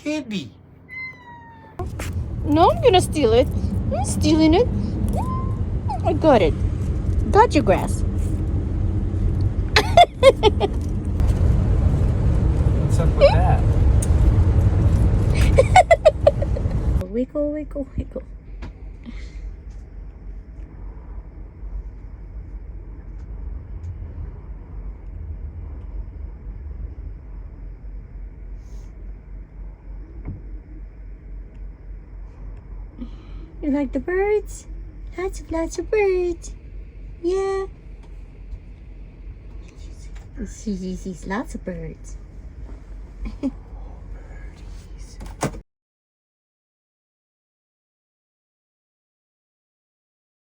candy. No, I'm gonna steal it. I'm stealing it. I got it. Got your grass. What's up with that? Wiggle, wiggle, wiggle. You like the birds? Lots of birds. Yeah. He sees lots of birds.